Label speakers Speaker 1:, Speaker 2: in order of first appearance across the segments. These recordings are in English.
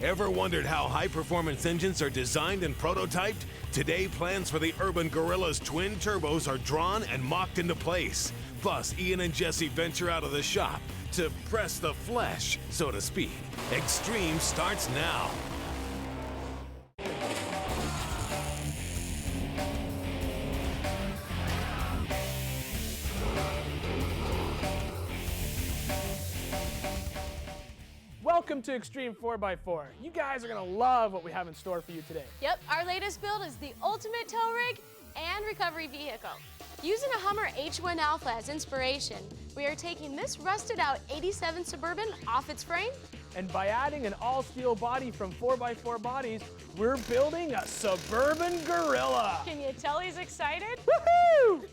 Speaker 1: Ever wondered how high-performance engines are designed and prototyped? Today, plans for the Urban Gorilla's twin turbos are drawn and mocked into place. Plus, Ian and Jesse venture out of the shop to press the flesh, so to speak. Xtreme starts now.
Speaker 2: Welcome to Xtreme 4x4. You guys are gonna love what we have in store for you today.
Speaker 3: Yep, our latest build is the ultimate tow rig and recovery vehicle. Using a Hummer H1 Alpha as inspiration, we are taking this rusted out 87 Suburban off its frame.
Speaker 2: And by adding an all-steel body from 4x4 Bodies, we're building a Suburban Gorilla.
Speaker 3: Can you tell he's excited?
Speaker 2: Woohoo!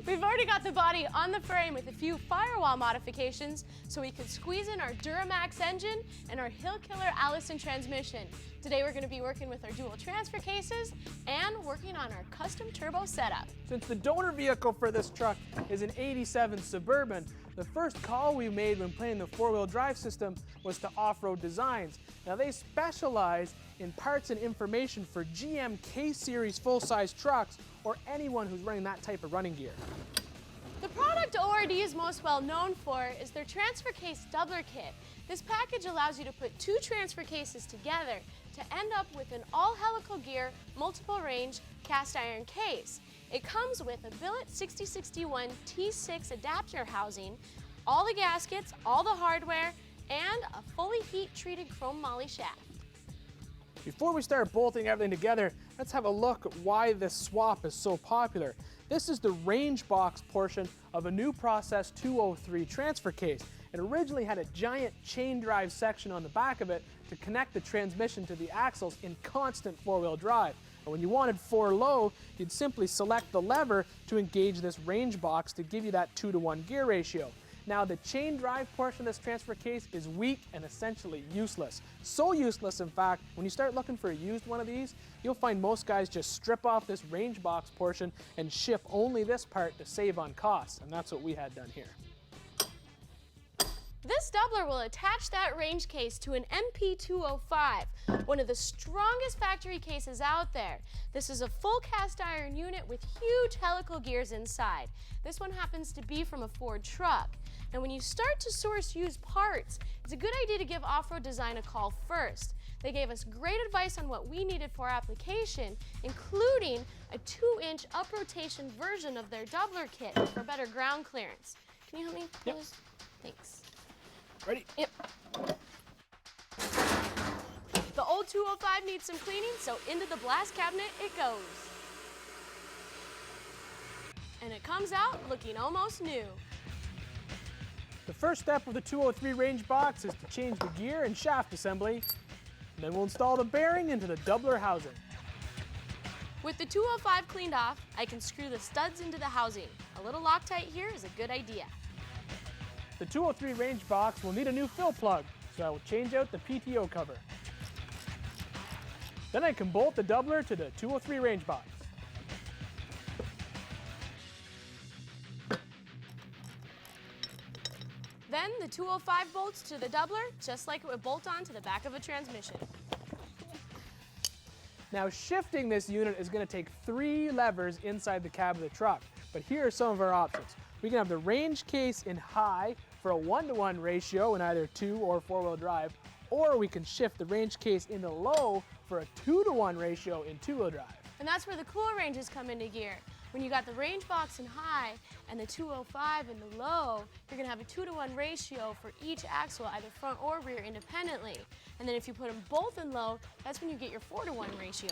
Speaker 3: We've already got the body on the frame with a few firewall modifications so we could squeeze in our Duramax engine and our Hill Killer Allison transmission. Today we're going to be working with our dual transfer cases and working on our custom turbo setup.
Speaker 2: Since the donor vehicle for this truck is an 87 Suburban, the first call we made when playing the four-wheel drive system was to Off-Road Designs. Now they specialize in parts and information for GM K-Series full-size trucks or anyone who's running that type of running gear.
Speaker 3: The product ORD is most well known for is their transfer case doubler kit. This package allows you to put two transfer cases together to end up with an all helical gear, multiple range cast iron case. It comes with a billet 6061 T6 adapter housing, all the gaskets, all the hardware, and a fully heat-treated chrome moly shaft.
Speaker 2: Before we start bolting everything together, let's have a look at why this swap is so popular. This is the range box portion of a new Process 203 transfer case. It originally had a giant chain drive section on the back of it to connect the transmission to the axles in constant four-wheel drive. And when you wanted 4 low, you'd simply select the lever to engage this range box to give you that 2-to-1 gear ratio. Now the chain drive portion of this transfer case is weak and essentially useless. So useless, in fact, when you start looking for a used one of these, you'll find most guys just strip off this range box portion and ship only this part to save on costs, and that's what we had done here.
Speaker 3: This doubler will attach that range case to an MP205, one of the strongest factory cases out there. This is a full cast iron unit with huge helical gears inside. This one happens to be from a Ford truck. And when you start to source used parts, it's a good idea to give Off-Road Design a call first. They gave us great advice on what we needed for our application, including a 2-inch up rotation version of their doubler kit for better ground clearance. Can you help me?
Speaker 2: Yep.
Speaker 3: Thanks.
Speaker 2: Ready?
Speaker 3: Yep. The old 205 needs some cleaning, so into the blast cabinet it goes. And it comes out looking almost new.
Speaker 2: The first step of the 203 range box is to change the gear and shaft assembly. And then we'll install the bearing into the doubler housing.
Speaker 3: With the 205 cleaned off, I can screw the studs into the housing. A little Loctite here is a good idea.
Speaker 2: The 203 range box will need a new fill plug, so I will change out the PTO cover. Then I can bolt the doubler to the 203 range box.
Speaker 3: Then the 205 bolts to the doubler, just like it would bolt on to the back of a transmission.
Speaker 2: Now shifting this unit is going to take 3 levers inside the cab of the truck, but here are some of our options. We can have the range case in high for a 1-to-1 ratio in either 2 or 4-wheel drive, or we can shift the range case into low for a 2-to-1 ratio in 2-wheel drive.
Speaker 3: And that's where the cool ranges come into gear. When you got the range box in high and the 205 in the low, you're gonna have a 2-to-1 ratio for each axle, either front or rear independently. And then if you put them both in low, that's when you get your 4-to-1 ratios.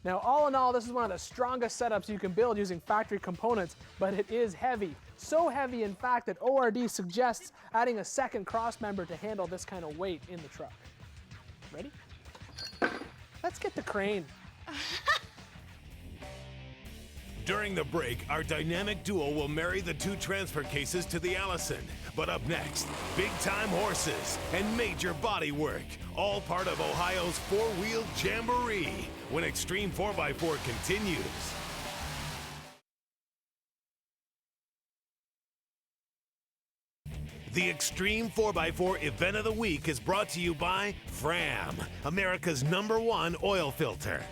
Speaker 2: Now all in all, this is one of the strongest setups you can build using factory components, but it is heavy. So heavy, in fact, that ORD suggests adding a second cross member to handle this kind of weight in the truck. Ready? Let's get the crane.
Speaker 1: During the break, our dynamic duo will marry the 2 transfer cases to the Allison. But up next, big-time horses and major body work, all part of Ohio's 4-wheel Jamboree, when Xtreme 4x4 continues. The Xtreme 4x4 Event of the Week is brought to you by Fram, America's #1 oil filter.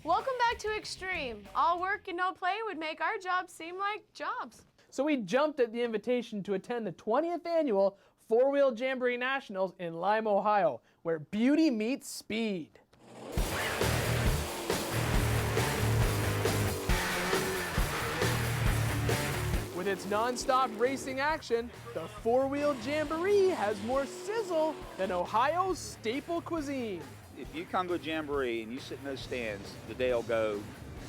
Speaker 3: Welcome back to Xtreme. All work and no play would make our jobs seem like jobs.
Speaker 2: So we jumped at the invitation to attend the 20th annual Four-Wheel Jamboree Nationals in Lima, Ohio, where beauty meets speed. With its non-stop racing action, the Four-Wheel Jamboree has more sizzle than Ohio's staple cuisine.
Speaker 4: If you come to a Jamboree and you sit in those stands, the day will go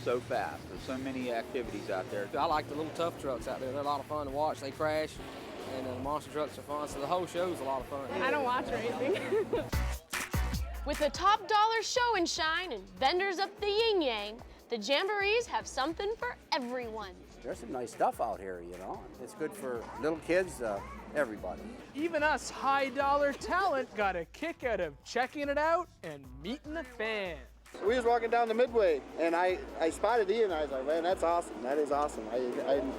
Speaker 4: so fast. There's so many activities out there.
Speaker 5: I like the little tough trucks out there. They're a lot of fun to watch. They crash, and the monster trucks are fun, so the whole show is a lot of fun.
Speaker 3: I don't watch racing. With the top dollar show and shine and vendors up the yin-yang, the Jamborees have something for everyone.
Speaker 6: There's some nice stuff out here, you know. It's good for little kids, everybody.
Speaker 2: Even us high-dollar talent got a kick out of checking it out and meeting the fans.
Speaker 7: We was walking down the Midway, and I spotted Ian, and I was like, man, that's awesome. That is awesome.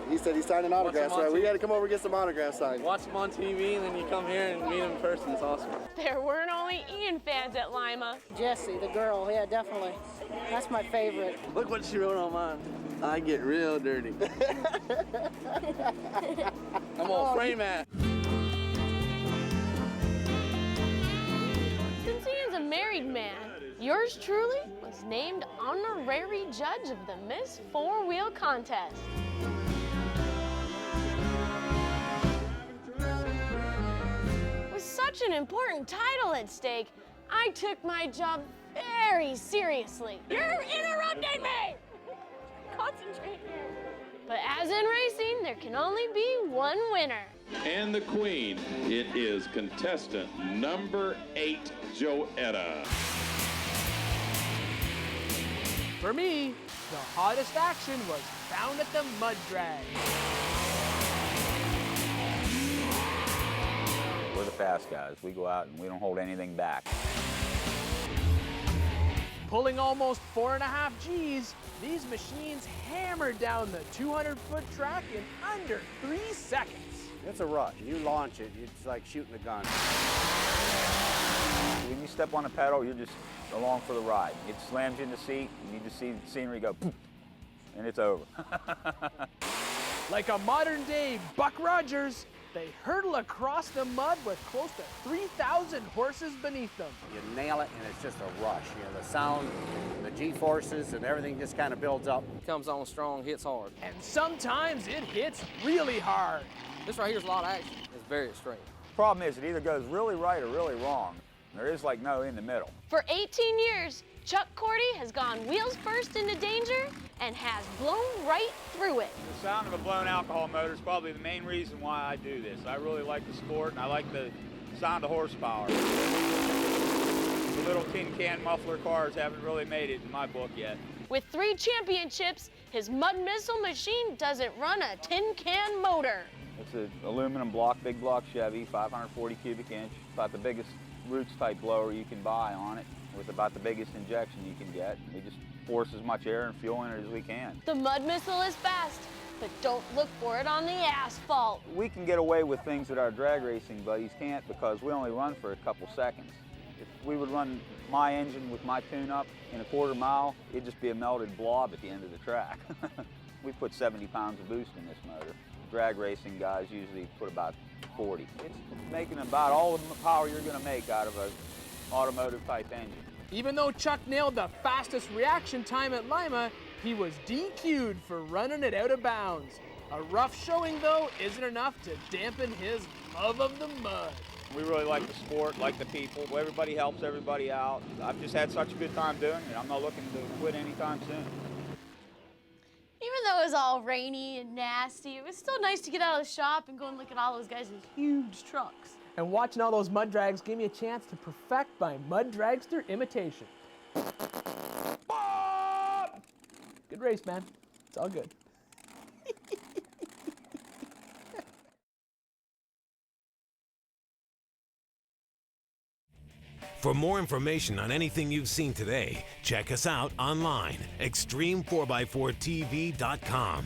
Speaker 7: He said he's signing autographs, so we got to come over and get some autographs signed.
Speaker 5: Watch them on TV, and then you come here and meet them in person. It's awesome.
Speaker 3: There weren't only Ian fans at Lima.
Speaker 8: Jessie, the girl, yeah, definitely. That's my favorite.
Speaker 5: Look what she wrote on mine. I get real dirty. I'm gonna frame that.
Speaker 3: Since Ian's a married man, yours truly was named honorary judge of the Miss Four-Wheel contest. With such an important title at stake, I took my job very seriously. You're interrupting me! Concentrate here. But as in racing, there can only be one winner.
Speaker 9: And the queen, it is contestant number 8, Joetta.
Speaker 2: For me, the hottest action was found at the mud drag.
Speaker 4: We're the fast guys. We go out and we don't hold anything back.
Speaker 2: Pulling almost 4.5 Gs, these machines hammered down the 200-foot track in under 3 seconds.
Speaker 6: It's a rush. You launch it, it's like shooting a gun.
Speaker 4: When you step on the pedal, you're just along for the ride. It slams you in the seat, and you just see the scenery go poof, and it's over.
Speaker 2: Like a modern-day Buck Rogers, they hurtle across the mud with close to 3,000 horses beneath them.
Speaker 6: You nail it, and it's just a rush. You know, the sound, the G-forces, and everything just kind of builds up.
Speaker 5: Comes on strong, hits hard.
Speaker 2: And sometimes it hits really hard.
Speaker 5: This right here is a lot of action. It's very extreme.
Speaker 4: Problem is, it either goes really right or really wrong. There is like no in the middle.
Speaker 3: For 18 years, Chuck Cordy has gone wheels first into danger and has blown right through it.
Speaker 4: The sound of a blown alcohol motor is probably the main reason why I do this. I really like the sport, and I like the sound of horsepower. The little tin can muffler cars haven't really made it in my book yet.
Speaker 3: With 3 championships, his mud missile machine doesn't run a tin can motor.
Speaker 4: It's an aluminum block, big block Chevy, 540 cubic inch, about the biggest roots type blower you can buy on it, with about the biggest injection you can get. We just force as much air and fuel in it as we can.
Speaker 3: The mud missile is fast, but don't look for it on the asphalt.
Speaker 4: We can get away with things that our drag racing buddies can't because we only run for a couple seconds. If we would run my engine with my tune-up in a quarter mile, it'd just be a melted blob at the end of the track. We put 70 pounds of boost in this motor. Drag racing guys usually put about 40. It's making about all the power you're going to make out of an automotive type engine.
Speaker 2: Even though Chuck nailed the fastest reaction time at Lima, he was DQ'd for running it out of bounds. A rough showing, though, isn't enough to dampen his love of the mud.
Speaker 4: We really like the sport, like the people. Everybody helps everybody out. I've just had such a good time doing it. I'm not looking to quit anytime soon.
Speaker 3: Even though it was all rainy and nasty, it was still nice to get out of the shop and go and look at all those guys' huge trucks.
Speaker 2: And watching all those mud drags gave me a chance to perfect my mud dragster imitation. Good race, man. It's all good.
Speaker 1: For more information on anything you've seen today, check us out online, Xtreme4x4TV.com.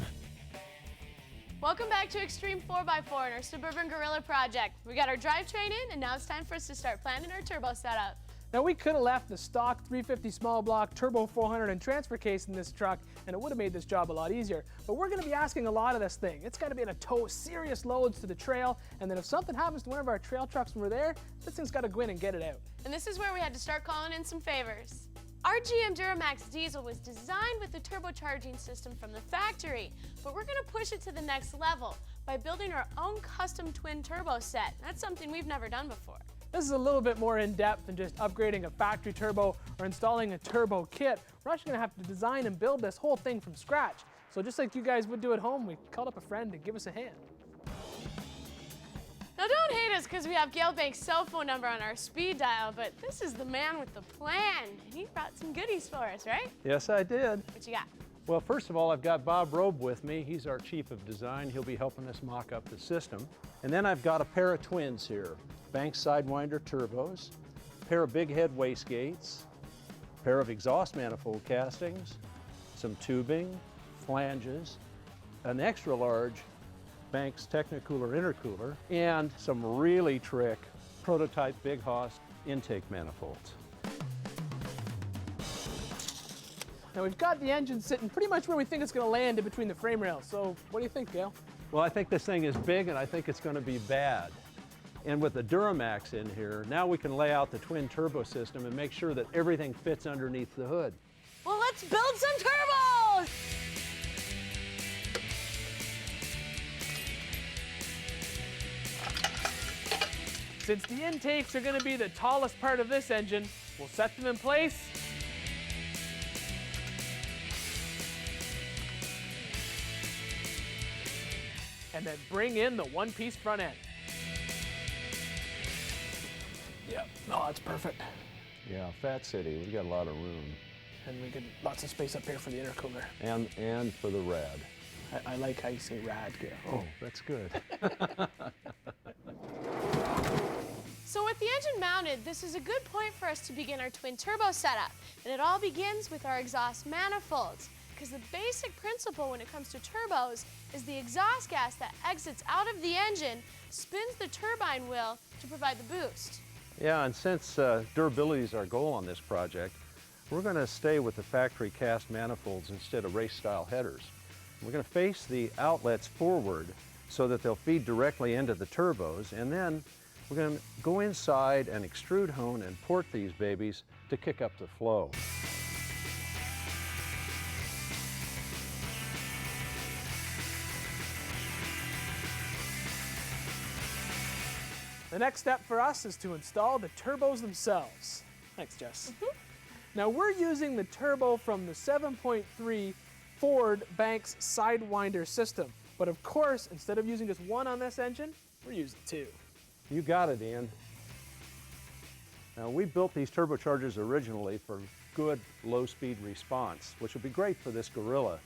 Speaker 3: Welcome back to Xtreme 4x4 in our SubUrban Gorilla project. We got our drivetrain in, and now it's time for us to start planning our turbo setup.
Speaker 2: Now we could have left the stock 350 small block turbo 400 and transfer case in this truck, and it would have made this job a lot easier. But we're going to be asking a lot of this thing. It's got to be able to tow serious loads to the trail, and then if something happens to one of our trail trucks when we're there, this thing's got to go in and get it out.
Speaker 3: And this is where we had to start calling in some favors. Our GM Duramax diesel was designed with the turbocharging system from the factory, but we're going to push it to the next level by building our own custom twin turbo set. That's something we've never done before.
Speaker 2: This is a little bit more in-depth than just upgrading a factory turbo or installing a turbo kit. We're actually going to have to design and build this whole thing from scratch. So just like you guys would do at home, we called up a friend to give us a hand.
Speaker 3: Now don't hate us because we have Gail Banks' cell phone number on our speed dial, but this is the man with the plan. And he brought some goodies for us, right?
Speaker 10: Yes, I did.
Speaker 3: What you got?
Speaker 10: Well, first of all, I've got Bob Robe with me. He's our chief of design. He'll be helping us mock up the system. And then I've got a pair of twins here. Banks Sidewinder turbos, a pair of big head wastegates, a pair of exhaust manifold castings, some tubing, flanges, an extra large Banks Technicooler intercooler, and some really trick prototype Big Hoss intake manifolds.
Speaker 2: Now we've got the engine sitting pretty much where we think it's going to land in between the frame rails. So what do you think, Gail?
Speaker 10: Well, I think this thing is big and I think it's going to be bad. And with the Duramax in here, now we can lay out the twin turbo system and make sure that everything fits underneath the hood.
Speaker 3: Well, let's build some turbos!
Speaker 2: Since the intakes are going to be the tallest part of this engine, we'll set them in place. And then bring in the one-piece front end. Yep, no, that's perfect.
Speaker 10: Yeah, Fat City, we've got a lot of room.
Speaker 2: And we get lots of space up here for the intercooler.
Speaker 10: And for the rad.
Speaker 2: I like how you say rad, Gail.
Speaker 10: Oh, that's good.
Speaker 3: So with the engine mounted, this is a good point for us to begin our twin turbo setup. And it all begins with our exhaust manifolds. Because the basic principle when it comes to turbos is the exhaust gas that exits out of the engine spins the turbine wheel to provide the boost.
Speaker 10: Yeah, and since durability is our goal on this project, we're going to stay with the factory cast manifolds instead of race-style headers. We're going to face the outlets forward so that they'll feed directly into the turbos, and then we're going to go inside and extrude hone and port these babies to kick up the flow.
Speaker 2: The next step for us is to install the turbos themselves. Thanks, Jess. Now we're using the turbo from the 7.3 Ford Banks Sidewinder system. But of course, instead of using just one on this engine, we're using two.
Speaker 10: You got it, Ian. Now, we built these turbochargers originally for good low-speed response, which will be great for this Gorilla.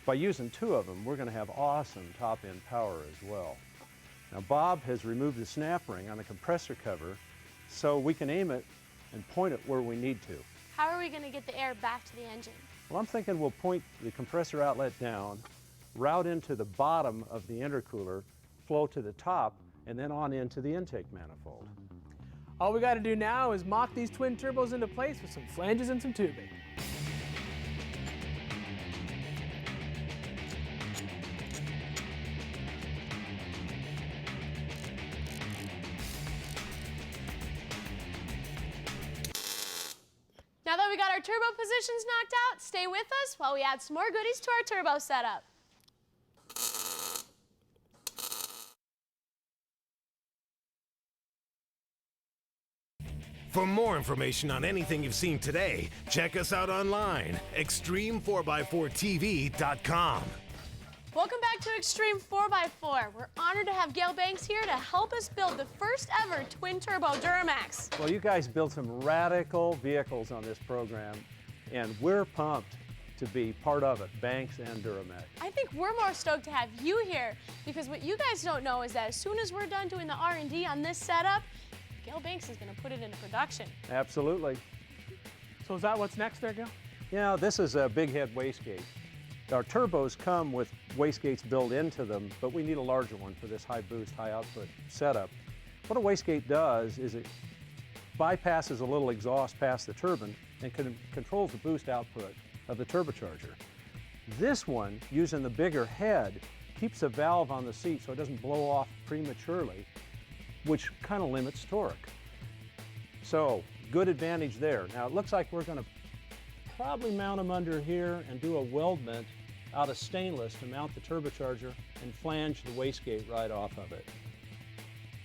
Speaker 10: By using two of them, we're going to have awesome top-end power as well. Now, Bob has removed the snap ring on the compressor cover so we can aim it and point it where we need to.
Speaker 3: How are we going to get the air back to the engine?
Speaker 10: Well, I'm thinking we'll point the compressor outlet down, route into the bottom of the intercooler, flow to the top, and then on into the intake manifold.
Speaker 2: All we got to do now is mock these twin turbos into place with some flanges and some tubing.
Speaker 3: Now that we got our turbo positions knocked out, stay with us while we add some more goodies to our turbo setup.
Speaker 1: For more information on anything you've seen today, check us out online, Xtreme4x4TV.com.
Speaker 3: Welcome back to Xtreme 4x4. We're honored to have Gail Banks here to help us build the first ever twin turbo Duramax.
Speaker 10: Well, you guys built some radical vehicles on this program, and we're pumped to be part of it, Banks and Duramax.
Speaker 3: I think we're more stoked to have you here because what you guys don't know is that as soon as we're done doing the R&D on this setup, Gail Banks is going to put it into production.
Speaker 10: Absolutely.
Speaker 2: So is that what's next there, Gail?
Speaker 10: Yeah, this is a big head wastegate. Our turbos come with wastegates built into them, but we need a larger one for this high boost, high output setup. What a wastegate does is it bypasses a little exhaust past the turbine and controls the boost output of the turbocharger. This one, using the bigger head, keeps a valve on the seat so it doesn't blow off prematurely, which kind of limits torque. So, good advantage there. Now it looks like we're going to probably mount them under here and do a weldment out of stainless to mount the turbocharger and flange the wastegate right off of it.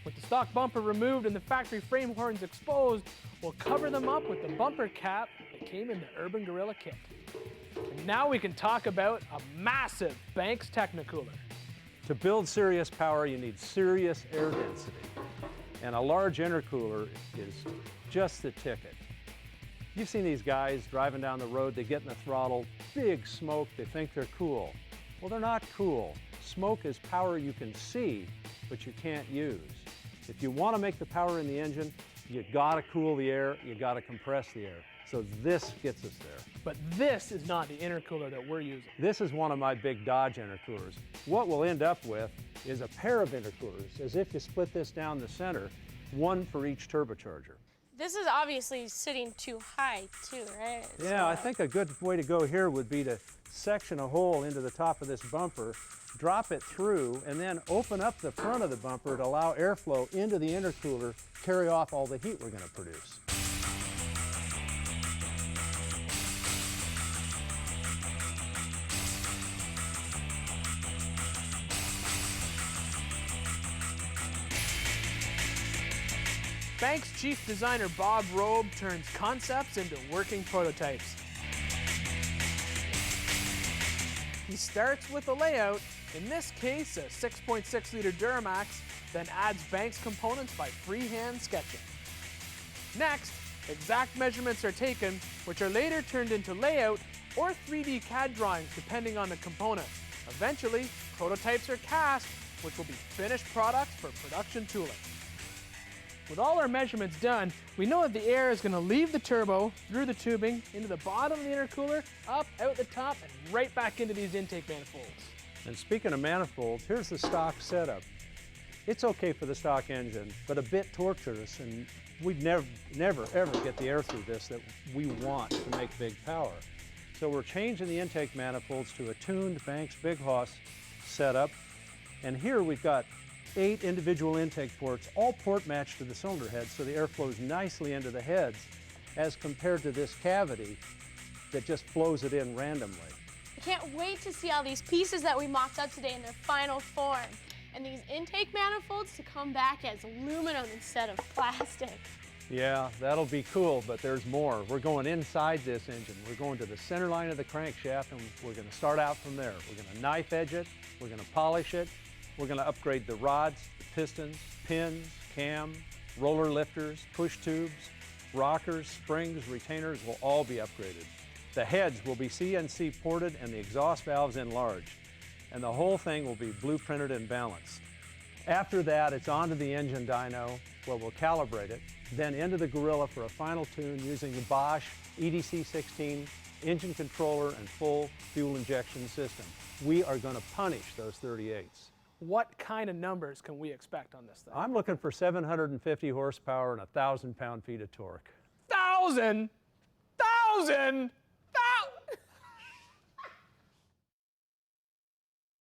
Speaker 2: With the stock bumper removed and the factory frame horns exposed, we'll cover them up with the bumper cap that came in the Urban Gorilla kit. And now we can talk about a massive Banks Technicooler.
Speaker 10: To build serious power, you need serious air density. And a large intercooler is just the ticket. You've seen these guys driving down the road, they get in the throttle, big smoke, they think they're cool. Well, they're not cool. Smoke is power you can see, but you can't use. If you want to make the power in the engine, you gotta cool the air, you gotta compress the air. So this gets us there.
Speaker 2: But this is not the intercooler that we're using.
Speaker 10: This is one of my big Dodge intercoolers. What we'll end up with is a pair of intercoolers, as if you split this down the center, one for each turbocharger.
Speaker 3: This is obviously sitting too high too, right?
Speaker 10: Yeah, I think a good way to go here would be to section a hole into the top of this bumper, drop it through, and then open up the front of the bumper to allow airflow into the intercooler, carry off all the heat we're going to produce.
Speaker 2: Banks chief designer Bob Robe turns concepts into working prototypes. He starts with a layout, in this case a 6.6 liter Duramax, then adds Banks components by freehand sketching. Next, exact measurements are taken, which are later turned into layout or 3D CAD drawings depending on the component. Eventually, prototypes are cast, which will be finished products for production tooling. With all our measurements done, we know that the air is going to leave the turbo, through the tubing, into the bottom of the intercooler, up, out the top, and right back into these intake manifolds.
Speaker 10: And speaking of manifolds, here's the stock setup. It's okay for the stock engine, but a bit tortuous, and we'd never ever get the air through this that we want to make big power. So we're changing the intake manifolds to a tuned Banks Big Hoss setup, and here we've got 8 individual intake ports, all port matched to the cylinder head, so the air flows nicely into the heads as compared to this cavity that just flows it in randomly.
Speaker 3: I can't wait to see all these pieces that we mocked up today in their final form. And these intake manifolds to come back as aluminum instead of plastic.
Speaker 10: Yeah, that'll be cool, but there's more. We're going inside this engine. We're going to the center line of the crankshaft, and we're going to start out from there. We're going to knife edge it, we're going to polish it, we're going to upgrade the rods, the pistons, pins, cam, roller lifters, push tubes, rockers, springs, retainers will all be upgraded. The heads will be CNC ported and the exhaust valves enlarged. And the whole thing will be blueprinted and balanced. After that, it's onto the engine dyno, where we'll calibrate it, then into the Gorilla for a final tune using the Bosch EDC16 engine controller and full fuel injection system. We are going to punish those 38s.
Speaker 2: What kind of numbers can we expect on this thing?
Speaker 10: I'm looking for 750 horsepower and 1,000 pound-feet of torque.
Speaker 2: 1,000? 1,000?